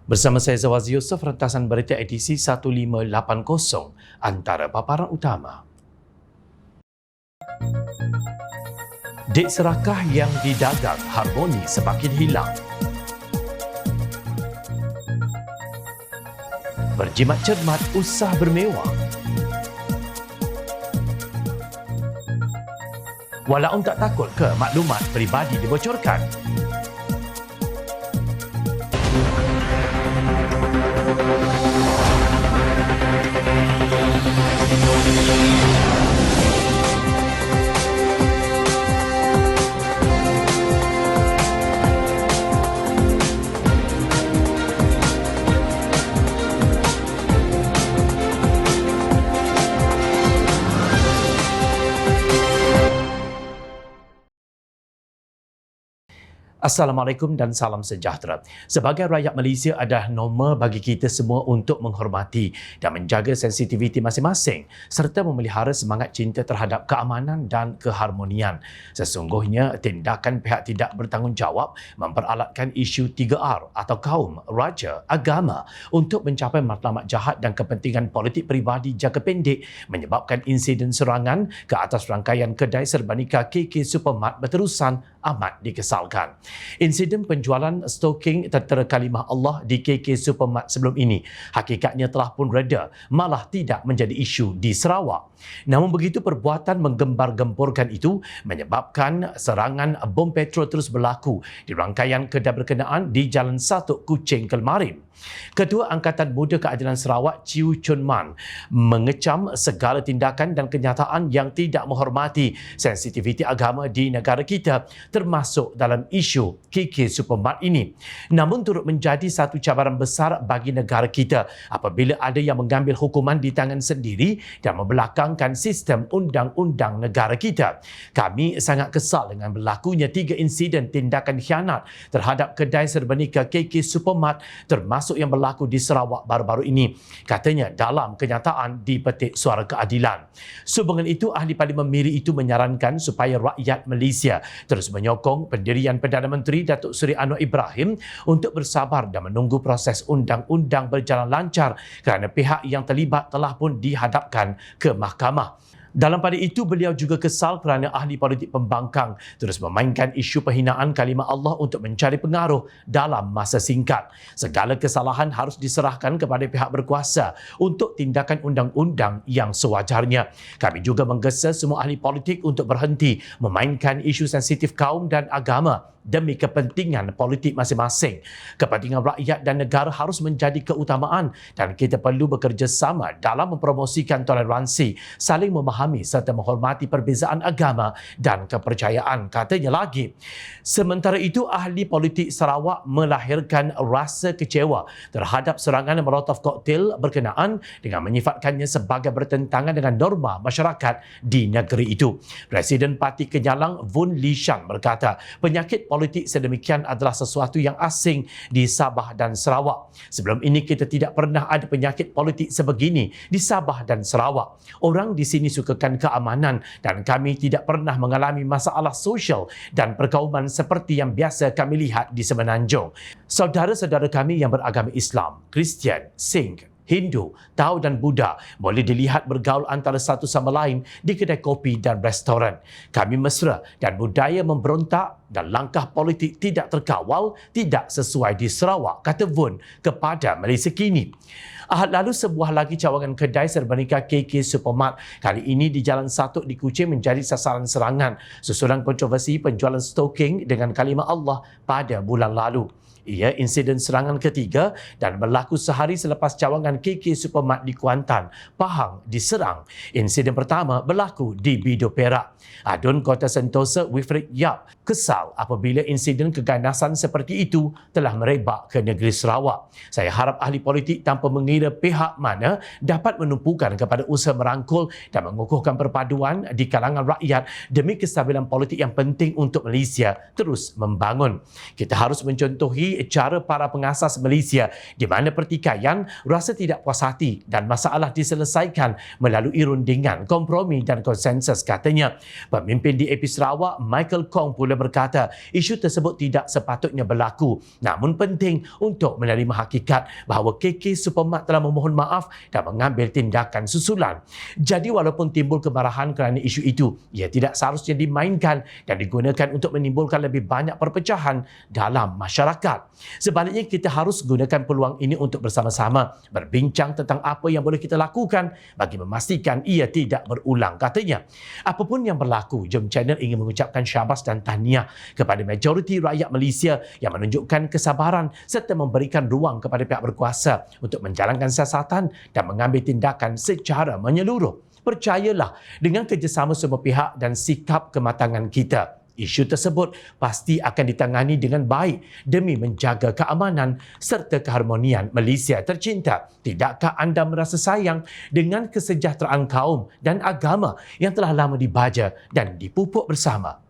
Bersama saya Zawaz Yusof, rentasan berita edisi 1580, antara paparan utama. Dek serakah yang didagang, harmoni semakin hilang. Berjimat cermat, usah bermewah. Walaupun tak takut ke maklumat peribadi dibocorkan? Assalamualaikum dan salam sejahtera. Sebagai rakyat Malaysia, adalah normal bagi kita semua untuk menghormati dan menjaga sensitiviti masing-masing serta memelihara semangat cinta terhadap keamanan dan keharmonian. Sesungguhnya, tindakan pihak tidak bertanggungjawab memperalatkan isu 3R atau kaum, raja, agama untuk mencapai matlamat jahat dan kepentingan politik peribadi jangka pendek menyebabkan insiden serangan ke atas rangkaian kedai serbanika KK Supermart berterusan amat dikesalkan. Insiden penjualan stoking tertera kalimah Allah di KK Supermart sebelum ini hakikatnya telah pun reda, malah tidak menjadi isu di Sarawak. Namun begitu, perbuatan menggembar-gemburkan itu menyebabkan serangan bom petrol terus berlaku di rangkaian kedai berkenaan di Jalan 1 Kuching Kelmarin. Ketua Angkatan Muda Keadilan Sarawak, Chew Chun Man, mengecam segala tindakan dan kenyataan yang tidak menghormati sensitiviti agama di negara kita, termasuk dalam isu KK Supermart ini. Namun turut menjadi satu cabaran besar bagi negara kita apabila ada yang mengambil hukuman di tangan sendiri dan membelakangkan sistem undang-undang negara kita. Kami sangat kesal dengan berlakunya 3 insiden tindakan khianat terhadap kedai serbanika KK Supermart, termasuk yang berlaku di Sarawak baru-baru ini, katanya dalam kenyataan di Petik Suara Keadilan. Sehubungan itu, Ahli Parlimen Miri itu menyarankan supaya rakyat Malaysia terus menyokong pendirian Perdana Menteri Datuk Seri Anwar Ibrahim untuk bersabar dan menunggu proses undang-undang berjalan lancar kerana pihak yang terlibat telah pun dihadapkan ke mahkamah. Dalam pada itu, beliau juga kesal kerana ahli politik pembangkang terus memainkan isu penghinaan kalimah Allah untuk mencari pengaruh dalam masa singkat. Segala kesalahan harus diserahkan kepada pihak berkuasa untuk tindakan undang-undang yang sewajarnya. Kami juga menggesa semua ahli politik untuk berhenti memainkan isu sensitif kaum dan agama demi kepentingan politik masing-masing. Kepentingan rakyat dan negara harus menjadi keutamaan dan kita perlu bekerjasama dalam mempromosikan toleransi, saling memahami serta menghormati perbezaan agama dan kepercayaan, katanya lagi. Sementara itu, ahli politik Sarawak melahirkan rasa kecewa terhadap serangan molotov koktail berkenaan dengan menyifatkannya sebagai bertentangan dengan norma masyarakat di negeri itu. Presiden Parti Kenyalang Vun Lishan berkata, penyakit politik sedemikian adalah sesuatu yang asing di Sabah dan Sarawak. Sebelum ini kita tidak pernah ada penyakit politik sebegini di Sabah dan Sarawak. Orang di sini sukakan keamanan dan kami tidak pernah mengalami masalah sosial dan perkauman seperti yang biasa kami lihat di Semenanjung. Saudara-saudara kami yang beragama Islam, Kristian, Sikh, Hindu, Tao dan Buddha boleh dilihat bergaul antara satu sama lain di kedai kopi dan restoran. Kami mesra dan budaya memberontak dan langkah politik tidak terkawal tidak sesuai di Sarawak, kata Vun kepada Malaysia Kini. Ahad lalu, sebuah lagi cawangan kedai serbanika KK Supermart, kali ini di Jalan 1 di Kuching, menjadi sasaran serangan susulan kontroversi penjualan stoking dengan kalimah Allah pada bulan lalu. Ia insiden serangan ketiga dan berlaku sehari selepas cawangan KK Supermart di Kuantan, Pahang diserang. Insiden pertama berlaku di Bido Perak. Adun Kota Sentosa Wilfred Yap kesal apabila insiden keganasan seperti itu telah merebak ke negeri Sarawak. Saya harap ahli politik tanpa mengira mengira pihak mana dapat menumpukan kepada usaha merangkul dan mengukuhkan perpaduan di kalangan rakyat demi kestabilan politik yang penting untuk Malaysia terus membangun. Kita harus mencontohi cara para pengasas Malaysia di mana pertikaian, rasa tidak puas hati dan masalah diselesaikan melalui rundingan, kompromi dan konsensus, katanya. Pemimpin DAP Sarawak, Michael Kong, pula berkata isu tersebut tidak sepatutnya berlaku, namun penting untuk menerima hakikat bahawa KK Supermart telah memohon maaf dan mengambil tindakan susulan. Jadi walaupun timbul kemarahan kerana isu itu, ia tidak seharusnya dimainkan dan digunakan untuk menimbulkan lebih banyak perpecahan dalam masyarakat. Sebaliknya, kita harus gunakan peluang ini untuk bersama-sama berbincang tentang apa yang boleh kita lakukan bagi memastikan ia tidak berulang, katanya. Apapun yang berlaku, Jom Channel ingin mengucapkan syabas dan tahniah kepada majoriti rakyat Malaysia yang menunjukkan kesabaran serta memberikan ruang kepada pihak berkuasa untuk menjalankan siasatan dan mengambil tindakan secara menyeluruh. Percayalah, dengan kerjasama semua pihak dan sikap kematangan kita, isu tersebut pasti akan ditangani dengan baik demi menjaga keamanan serta keharmonian Malaysia tercinta. Tidakkah anda merasa sayang dengan kesejahteraan kaum dan agama yang telah lama dibaja dan dipupuk bersama?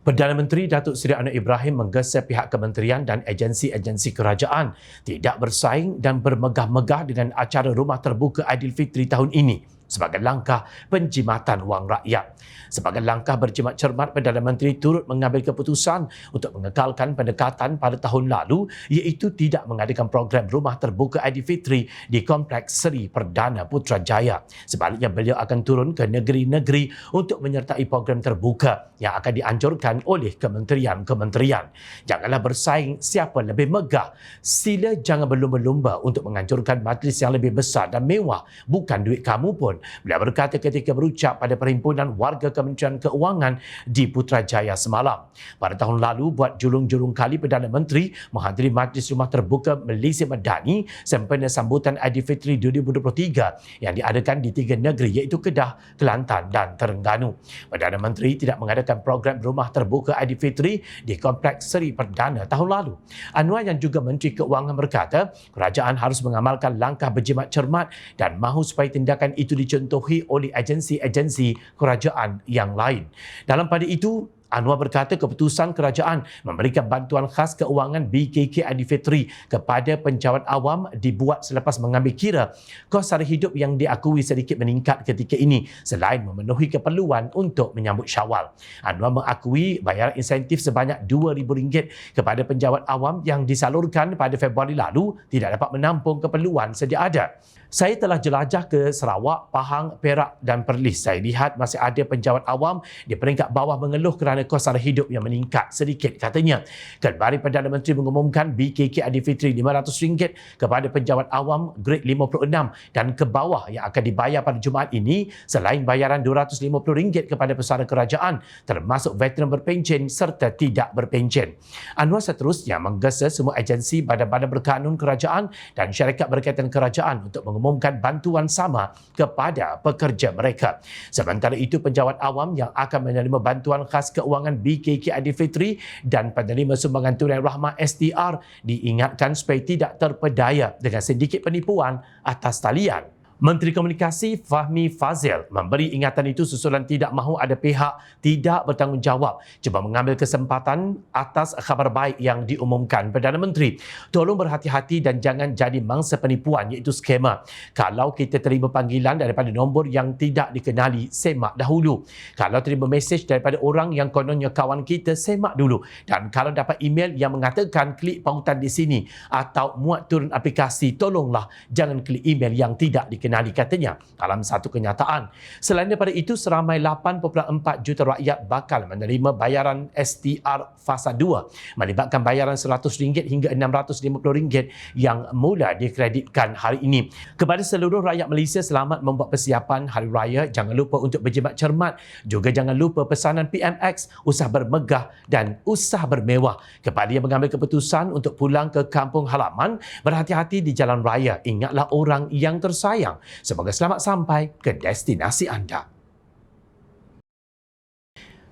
Perdana Menteri Datuk Seri Anwar Ibrahim menggesa pihak kementerian dan agensi-agensi kerajaan tidak bersaing dan bermegah-megah dengan acara Rumah Terbuka Aidilfitri tahun ini sebagai langkah penjimatan wang rakyat. Sebagai langkah berjimat cermat, Perdana Menteri turut mengambil keputusan untuk mengekalkan pendekatan pada tahun lalu iaitu tidak mengadakan program Rumah Terbuka Aidilfitri di Kompleks Seri Perdana Putrajaya. Sebaliknya, beliau akan turun ke negeri-negeri untuk menyertai program terbuka yang akan dianjurkan oleh kementerian-kementerian. Janganlah bersaing siapa lebih megah. Sila jangan berlumba-lumba untuk menganjurkan majlis yang lebih besar dan mewah. Bukan duit kamu pun. Beliau berkata ketika berucap pada Perhimpunan Warga Kementerian Keuangan di Putrajaya semalam. Pada tahun lalu, buat julung-julung kali Perdana Menteri menghadiri Majlis Rumah Terbuka Malaysia Madani sempena sambutan Aidilfitri 2023 yang diadakan di 3 negeri iaitu Kedah, Kelantan dan Terengganu. Perdana Menteri tidak mengadakan program Rumah Terbuka Aidilfitri di Kompleks Seri Perdana tahun lalu. Anwar yang juga Menteri Keuangan berkata, kerajaan harus mengamalkan langkah berjimat cermat dan mahu supaya tindakan itu dicontohi oleh agensi-agensi kerajaan yang lain. Dalam pada itu, Anwar berkata keputusan kerajaan memberikan bantuan khas keuangan BKK Aidilfitri kepada penjawat awam dibuat selepas mengambil kira kos sara hidup yang diakui sedikit meningkat ketika ini selain memenuhi keperluan untuk menyambut Syawal. Anwar mengakui bayaran insentif sebanyak RM2,000 kepada penjawat awam yang disalurkan pada Februari lalu tidak dapat menampung keperluan sedia ada. Saya telah jelajah ke Sarawak, Pahang, Perak dan Perlis. Saya lihat masih ada penjawat awam di peringkat bawah mengeluh kerana kos sara hidup yang meningkat sedikit, katanya. Kembali Perdana Menteri mengumumkan BKK Aidilfitri RM500 kepada penjawat awam grade 56 dan ke bawah yang akan dibayar pada Jumaat ini selain bayaran RM250 kepada pesara kerajaan termasuk veteran berpencen serta tidak berpencen. Anwar seterusnya menggesa semua agensi, badan-badan berkanun kerajaan dan syarikat berkaitan kerajaan untuk mengumumkan bantuan sama kepada pekerja mereka. Sementara itu, penjawat awam yang akan menerima bantuan khas keuangan BKK Aidilfitri dan penerima sumbangan tunai rahmah STR diingatkan supaya tidak terpedaya dengan sedikit penipuan atas talian. Menteri Komunikasi Fahmi Fazil memberi ingatan itu susulan tidak mahu ada pihak tidak bertanggungjawab cuba mengambil kesempatan atas khabar baik yang diumumkan Perdana Menteri. Tolong berhati-hati dan jangan jadi mangsa penipuan iaitu skema. Kalau kita terima panggilan daripada nombor yang tidak dikenali, semak dahulu. Kalau terima mesej daripada orang yang kononnya kawan kita, semak dulu. Dan kalau dapat email yang mengatakan klik pautan di sini atau muat turun aplikasi, tolonglah jangan klik email yang tidak dikenali, katanya dalam satu kenyataan. Selain daripada itu, seramai 8.4 juta rakyat bakal menerima bayaran STR fasa 2 melibatkan bayaran RM100 hingga RM650 yang mula dikreditkan hari ini. Kepada seluruh rakyat Malaysia, selamat membuat persiapan Hari Raya. Jangan lupa untuk berjimat cermat. Juga jangan lupa pesanan PMX, usah bermegah dan usah bermewah. Kepada yang mengambil keputusan untuk pulang ke kampung halaman, berhati-hati di jalan raya. Ingatlah orang yang tersayang. Semoga selamat sampai ke destinasi anda.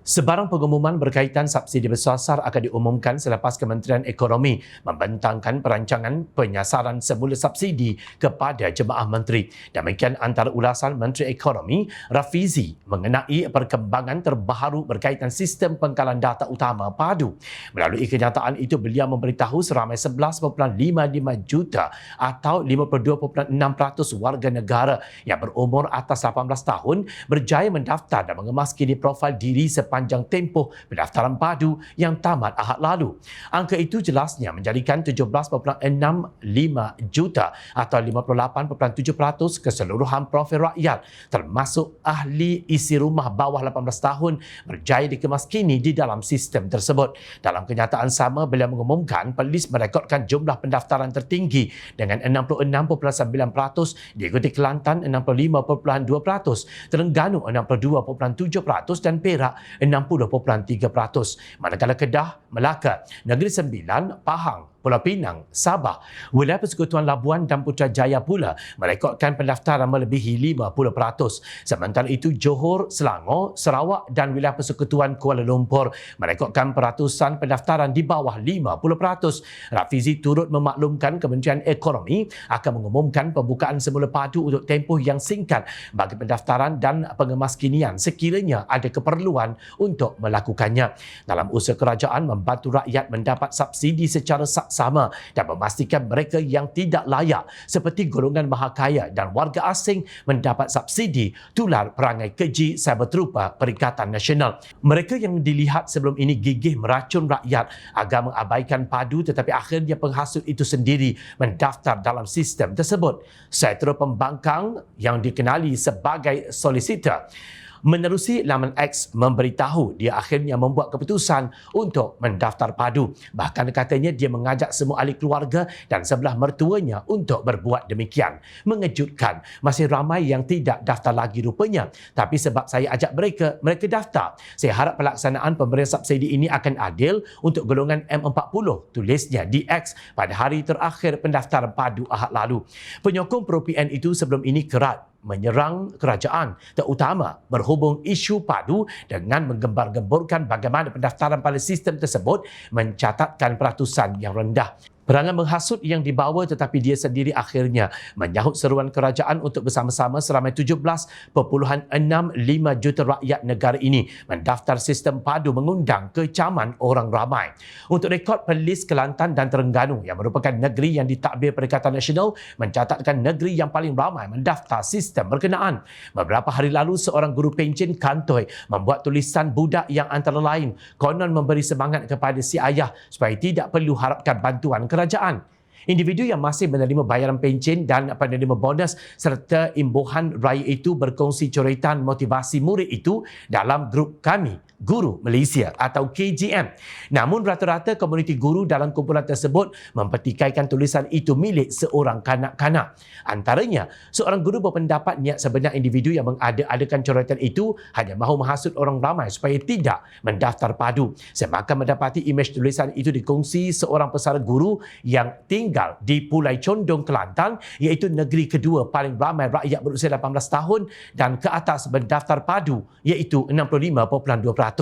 Sebarang pengumuman berkaitan subsidi bersasar akan diumumkan selepas Kementerian Ekonomi membentangkan perancangan penyasaran semula subsidi kepada jemaah menteri. Demikian antara ulasan Menteri Ekonomi Rafizi mengenai perkembangan terbaru berkaitan sistem pengkalan data utama padu. Melalui kenyataan itu, beliau memberitahu seramai 11.55 juta atau 52.6% warga negara yang berumur atas 18 tahun berjaya mendaftar dan mengemaskini profil diri sepanjang tempoh pendaftaran padu yang tamat Ahad lalu. Angka itu jelasnya menjadikan 17.65 juta atau 58.7% keseluruhan profil rakyat termasuk ahli isi rumah bawah 18 tahun berjaya dikemaskini di dalam sistem tersebut. Dalam kenyataan sama, beliau mengumumkan Perlis merekodkan jumlah pendaftaran tertinggi dengan 66.9%, diikuti Kelantan 65.2%, Terengganu 62.7% dan Perak 60.3%. Manakala Kedah, Melaka, Negeri Sembilan, Pahang, Pulau Pinang, Sabah, Wilayah Persekutuan Labuan dan Putrajaya pula merekodkan pendaftaran melebihi 50%. Sementara itu, Johor, Selangor, Sarawak dan Wilayah Persekutuan Kuala Lumpur merekodkan peratusan pendaftaran di bawah 50%. Rafizi turut memaklumkan Kementerian Ekonomi akan mengumumkan pembukaan semula padu untuk tempoh yang singkat bagi pendaftaran dan pengemaskinian sekiranya ada keperluan untuk melakukannya. Dalam usaha kerajaan membantu rakyat mendapat subsidi secara sama dan memastikan mereka yang tidak layak seperti golongan mahakaya dan warga asing mendapat subsidi tular perangai keji cyber terupa Perikatan Nasional. Mereka yang dilihat sebelum ini gigih meracun rakyat agar mengabaikan padu, tetapi akhirnya penghasut itu sendiri mendaftar dalam sistem tersebut. Setara pembangkang yang dikenali sebagai solicitor menerusi laman X memberitahu dia akhirnya membuat keputusan untuk mendaftar padu. Bahkan katanya dia mengajak semua ahli keluarga dan sebelah mertuanya untuk berbuat demikian. Mengejutkan, masih ramai yang tidak daftar lagi rupanya. Tapi sebab saya ajak mereka daftar. Saya harap pelaksanaan pemberian subsidi ini akan adil untuk golongan M40, tulisnya di X pada hari terakhir pendaftaran padu Ahad lalu. Penyokong pro-PN itu sebelum ini kerat menyerang kerajaan, terutama berhubung isu padu dengan menggembar-gemburkan bagaimana pendaftaran pada sistem tersebut mencatatkan peratusan yang rendah. Perangai menghasut yang dibawa, tetapi dia sendiri akhirnya menyahut seruan kerajaan untuk bersama-sama seramai 17.65 juta rakyat negara ini mendaftar sistem padu mengundang kecaman orang ramai. Untuk rekod, Perlis, Kelantan dan Terengganu yang merupakan negeri yang ditakbir Perikatan Nasional mencatatkan negeri yang paling ramai mendaftar sistem berkenaan. Beberapa hari lalu, seorang guru pencen kantoi membuat tulisan budak yang antara lain konon memberi semangat kepada si ayah supaya tidak perlu harapkan bantuan kerajaan. Individu yang masih menerima bayaran pencen dan penerima bonus serta imbuhan raya itu berkongsi coretan motivasi murid itu dalam grup kami, Guru Malaysia atau KGM. Namun rata-rata komuniti guru dalam kumpulan tersebut mempertikaikan tulisan itu milik seorang kanak-kanak. Antaranya, seorang guru berpendapat niat sebenar individu yang mengada-adakan coretan itu hanya mahu menghasut orang ramai supaya tidak mendaftar padu. Semakin mendapati imej tulisan itu dikongsi seorang pesara guru yang tinggal di Pulai Condong, Kelantan, iaitu negeri kedua paling ramai rakyat berusia 18 tahun dan ke atas mendaftar padu, iaitu 65.2%.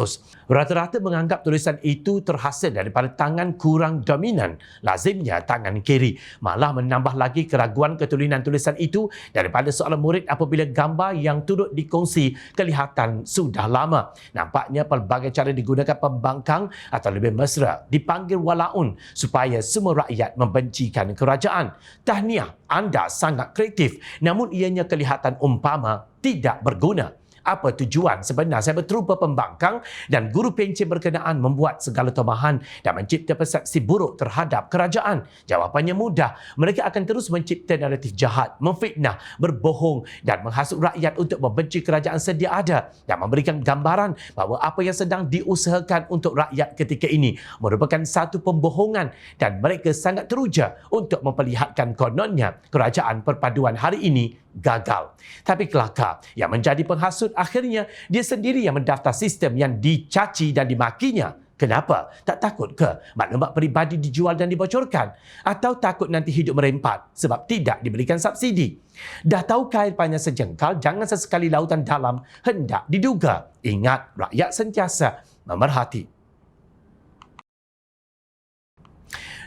Rata-rata menganggap tulisan itu terhasil daripada tangan kurang dominan, lazimnya tangan kiri. Malah menambah lagi keraguan ketulinan tulisan itu daripada seorang murid apabila gambar yang turut dikongsi kelihatan sudah lama. Nampaknya pelbagai cara digunakan pembangkang atau lebih mesra dipanggil walaun supaya semua rakyat membencikan kerajaan. Tahniah, anda sangat kreatif, namun ianya kelihatan umpama tidak berguna. Apa tujuan sebenar cyber terupa pembangkang dan guru pencen berkenaan membuat segala tomahan dan mencipta persepsi buruk terhadap kerajaan? Jawapannya mudah. Mereka akan terus mencipta naratif jahat, memfitnah, berbohong dan menghasut rakyat untuk membenci kerajaan sedia ada dan memberikan gambaran bahawa apa yang sedang diusahakan untuk rakyat ketika ini merupakan satu pembohongan dan mereka sangat teruja untuk memperlihatkan kononnya kerajaan perpaduan hari ini gagal. Tapi kelakar, yang menjadi penghasut akhirnya dia sendiri yang mendaftar sistem yang dicaci dan dimakinya Kenapa? Tak takut ke maklumat peribadi dijual dan dibocorkan? Atau takut nanti hidup merempat sebab tidak diberikan subsidi? Dah tahu kail panjang sejengkal, jangan sesekali lautan dalam hendak diduga. Ingat, rakyat sentiasa memerhati.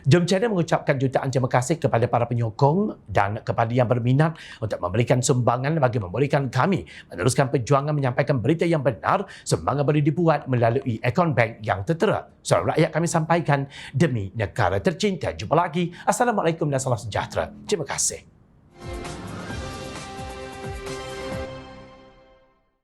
Jom Channel mengucapkan jutaan terima kasih kepada para penyokong dan kepada yang berminat untuk memberikan sumbangan bagi membolehkan kami meneruskan perjuangan menyampaikan berita yang benar. Sumbangan boleh dibuat melalui akaun bank yang tertera. Suara rakyat kami sampaikan demi negara tercinta. Jumpa lagi. Assalamualaikum dan salam sejahtera. Terima kasih.